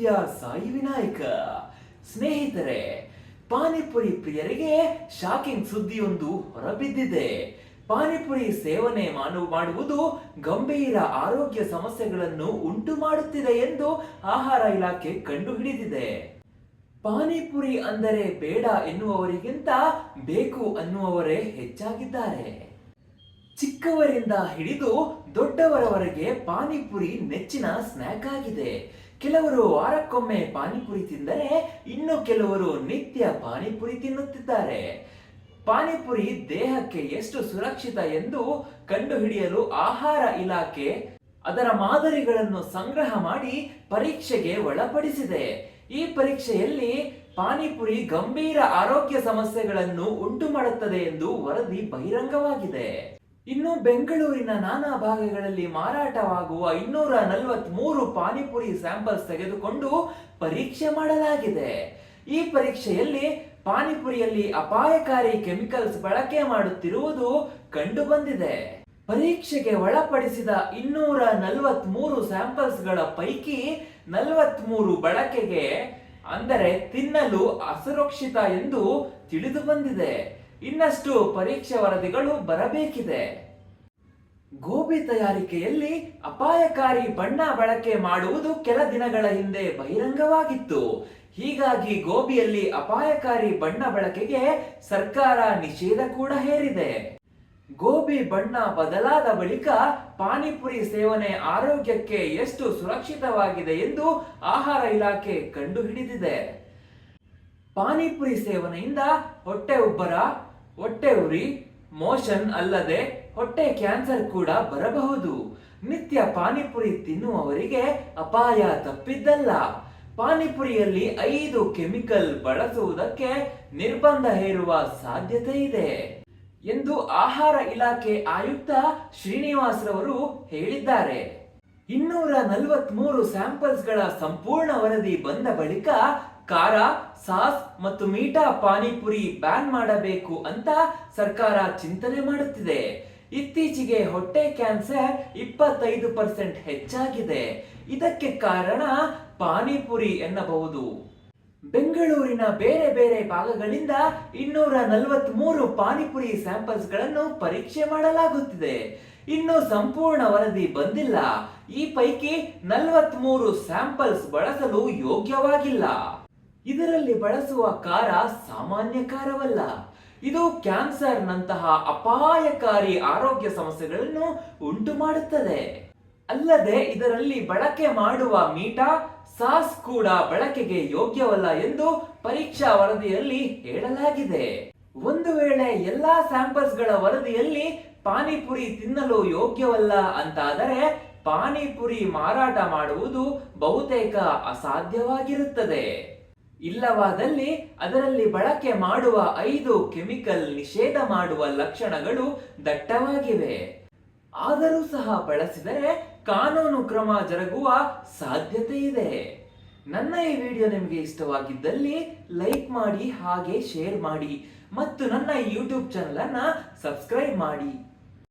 ಪ್ರಿಯ ಸಾಯಿ ವಿನಾಯಕ. ಸ್ನೇಹಿತರೆ, ಪಾನಿಪುರಿ ಪ್ರಿಯರಿಗೆ ಶಾಕಿಂಗ್ ಸುದ್ದಿಯೊಂದು ಹೊರಬಿದ್ದಿದೆ. ಪಾನಿಪುರಿ ಸೇವನೆ ಮಾಡುವುದು ಗಂಭೀರ ಆರೋಗ್ಯ ಸಮಸ್ಯೆಗಳನ್ನು ಉಂಟು ಮಾಡುತ್ತಿದೆ ಎಂದು ಆಹಾರ ಇಲಾಖೆ ಕಂಡುಹಿಡಿದಿದೆ. ಪಾನಿಪುರಿ ಅಂದರೆ ಬೇಡ ಎನ್ನುವವರಿಗಿಂತ ಬೇಕು ಅನ್ನುವವರೇ ಹೆಚ್ಚಾಗಿದ್ದಾರೆ. ಚಿಕ್ಕವರಿಂದ ಹಿಡಿದು ದೊಡ್ಡವರವರೆಗೆ ಪಾನಿಪುರಿ ನೆಚ್ಚಿನ ಸ್ನ್ಯಾಕ್ ಆಗಿದೆ. ಕೆಲವರು ವಾರಕ್ಕೊಮ್ಮೆ ಪಾನಿಪುರಿ ತಿಂದರೆ ಇನ್ನು ಕೆಲವರು ನಿತ್ಯ ಪಾನಿಪುರಿ ತಿನ್ನುತ್ತಿದ್ದಾರೆ. ಪಾನಿಪುರಿ ದೇಹಕ್ಕೆ ಎಷ್ಟು ಸುರಕ್ಷಿತ ಎಂದು ಕಂಡುಹಿಡಿಯಲು ಆಹಾರ ಇಲಾಖೆ ಅದರ ಮಾದರಿಗಳನ್ನು ಸಂಗ್ರಹ ಮಾಡಿ ಪರೀಕ್ಷೆಗೆ ಒಳಪಡಿಸಿದೆ. ಈ ಪರೀಕ್ಷೆಯಲ್ಲಿ ಪಾನಿಪುರಿ ಗಂಭೀರ ಆರೋಗ್ಯ ಸಮಸ್ಯೆಗಳನ್ನು ಉಂಟು ಮಾಡುತ್ತದೆ ಎಂದು ವರದಿ ಬಹಿರಂಗವಾಗಿದೆ. ಇನ್ನು ಬೆಂಗಳೂರಿನ ನಾನಾ ಭಾಗಗಳಲ್ಲಿ ಮಾರಾಟವಾಗುವ 243 ಪಾನಿಪುರಿ ಸ್ಯಾಂಪಲ್ಸ್ ತೆಗೆದುಕೊಂಡು ಪರೀಕ್ಷೆ ಮಾಡಲಾಗಿದೆ. ಈ ಪರೀಕ್ಷೆಯಲ್ಲಿ ಪಾನಿಪುರಿಯಲ್ಲಿ ಅಪಾಯಕಾರಿ ಕೆಮಿಕಲ್ಸ್ ಬಳಕೆ ಮಾಡುತ್ತಿರುವುದು ಕಂಡು ಬಂದಿದೆ. ಪರೀಕ್ಷೆಗೆ ಒಳಪಡಿಸಿದ 243 ಸ್ಯಾಂಪಲ್ಸ್ ಗಳ ಪೈಕಿ 43 ಬಳಕೆಗೆ ಅಂದರೆ ತಿನ್ನಲು ಅಸುರಕ್ಷಿತ ಎಂದು ತಿಳಿದು ಬಂದಿದೆ. ಇನ್ನಷ್ಟು ಪರೀಕ್ಷೆ ವರದಿಗಳು ಬರಬೇಕಿದೆ. ಗೋಬಿ ತಯಾರಿಕೆಯಲ್ಲಿ ಅಪಾಯಕಾರಿ ಬಣ್ಣ ಬಳಕೆ ಮಾಡುವುದು ಕೆಲ ದಿನಗಳ ಹಿಂದೆ ಬಹಿರಂಗವಾಗಿತ್ತು. ಹೀಗಾಗಿ ಗೋಬಿಯಲ್ಲಿ ಅಪಾಯಕಾರಿ ಬಣ್ಣ ಬಳಕೆಗೆ ಸರ್ಕಾರ ನಿಷೇಧ ಕೂಡ ಹೇರಿದೆ. ಗೋಬಿ ಬಣ್ಣ ಬದಲಾದ ಬಳಿಕ ಪಾನಿಪುರಿ ಸೇವನೆ ಆರೋಗ್ಯಕ್ಕೆ ಎಷ್ಟು ಸುರಕ್ಷಿತವಾಗಿದೆ ಎಂದು ಆಹಾರ ಇಲಾಖೆ ಕಂಡುಹಿಡಿದಿದೆ. ಪಾನಿಪುರಿ ಸೇವನೆಯಿಂದ ಹೊಟ್ಟೆ ಉಬ್ಬರ, ಹೊಟ್ಟೆ ಉರಿ, ಮೋಷನ್ ಅಲ್ಲದೆ ಹೊಟ್ಟೆ ಕ್ಯಾನ್ಸರ್ ಕೂಡ ಬರಬಹುದು. ನಿತ್ಯ ಪಾನಿಪುರಿ ತಿನ್ನುವವರಿಗೆ ಅಪಾಯ ತಪ್ಪಿದ್ದಲ್ಲ. ಪಾನಿಪುರಿಯಲ್ಲಿ 5 ಕೆಮಿಕಲ್ ಬಳಸುವುದಕ್ಕೆ ನಿರ್ಬಂಧ ಹೇರುವ ಸಾಧ್ಯತೆ ಇದೆ ಎಂದು ಆಹಾರ ಇಲಾಖೆ ಆಯುಕ್ತ ಶ್ರೀನಿವಾಸ್ ರವರು ಹೇಳಿದ್ದಾರೆ. 243 ಸ್ಯಾಂಪಲ್ಸ್ ಗಳ ಸಂಪೂರ್ಣ ವರದಿ ಬಂದ ಬಳಿಕ ಖಾರ, ಸಾಸ್ ಮತ್ತು ಮೀಠಾ ಪಾನಿಪುರಿ ಬ್ಯಾನ್ ಮಾಡಬೇಕು ಅಂತ ಸರ್ಕಾರ ಚಿಂತನೆ ಮಾಡುತ್ತಿದೆ. ಇತ್ತೀಚೆಗೆ ಹೊಟ್ಟೆ ಕ್ಯಾನ್ಸರ್ 25% ಹೆಚ್ಚಾಗಿದೆ. ಇದಕ್ಕೆ ಕಾರಣ ಪಾನಿಪುರಿ ಎನ್ನಬಹುದು. ಬೆಂಗಳೂರಿನ ಬೇರೆ ಬೇರೆ ಭಾಗಗಳಿಂದ 243 ಪಾನಿಪುರಿ ಸ್ಯಾಂಪಲ್ಸ್ ಗಳನ್ನು ಪರೀಕ್ಷೆ ಮಾಡಲಾಗುತ್ತಿದೆ. ಇನ್ನು ಸಂಪೂರ್ಣ ವರದಿ ಬಂದಿಲ್ಲ. ಈ ಪೈಕಿ 43 ಸ್ಯಾಂಪಲ್ಸ್ ಬಳಸಲು ಯೋಗ್ಯವಾಗಿಲ್ಲ. ಇದರಲ್ಲಿ ಬಳಸುವ ಖಾರ ಸಾಮಾನ್ಯ ಖಾರವಲ್ಲ. ಇದು ಕ್ಯಾನ್ಸರ್ ನಂತಹ ಅಪಾಯಕಾರಿ ಆರೋಗ್ಯ ಸಮಸ್ಯೆಗಳನ್ನು ಉಂಟು ಮಾಡುತ್ತದೆ. ಅಲ್ಲದೆ ಇದರಲ್ಲಿ ಬಳಕೆ ಮಾಡುವ ಮೀಠಾ, ಸಾಸ್ ಕೂಡ ಬಳಕೆಗೆ ಯೋಗ್ಯವಲ್ಲ ಎಂದು ಪರೀಕ್ಷಾ ವರದಿಯಲ್ಲಿ ಹೇಳಲಾಗಿದೆ. ಒಂದು ವೇಳೆ ಎಲ್ಲಾ ಸ್ಯಾಂಪಲ್ಸ್ ಗಳ ವರದಿಯಲ್ಲಿ ಪಾನಿಪುರಿ ತಿನ್ನಲು ಯೋಗ್ಯವಲ್ಲ ಅಂತಾದರೆ ಪಾನಿಪುರಿ ಮಾರಾಟ ಮಾಡುವುದು ಬಹುತೇಕ ಅಸಾಧ್ಯವಾಗಿರುತ್ತದೆ. ಇಲ್ಲವಾದಲ್ಲಿ ಅದರಲ್ಲಿ ಬಳಕೆ ಮಾಡುವ 5 ಕೆಮಿಕಲ್ ನಿಷೇಧ ಮಾಡುವ ಲಕ್ಷಣಗಳು ದಟ್ಟವಾಗಿವೆ. ಆದರೂ ಸಹ ಬಳಸಿದರೆ ಕಾನೂನು ಕ್ರಮ ಜರುಗುವ ಸಾಧ್ಯತೆ ಇದೆ. ನನ್ನ ಈ ವಿಡಿಯೋ ನಿಮಗೆ ಇಷ್ಟವಾಗಿದ್ದಲ್ಲಿ ಲೈಕ್ ಮಾಡಿ, ಹಾಗೆ ಶೇರ್ ಮಾಡಿ ಮತ್ತು ನನ್ನ ಯೂಟ್ಯೂಬ್ ಚಾನಲ್ ಅನ್ನ ಸಬ್ಸ್ಕ್ರೈಬ್ ಮಾಡಿ.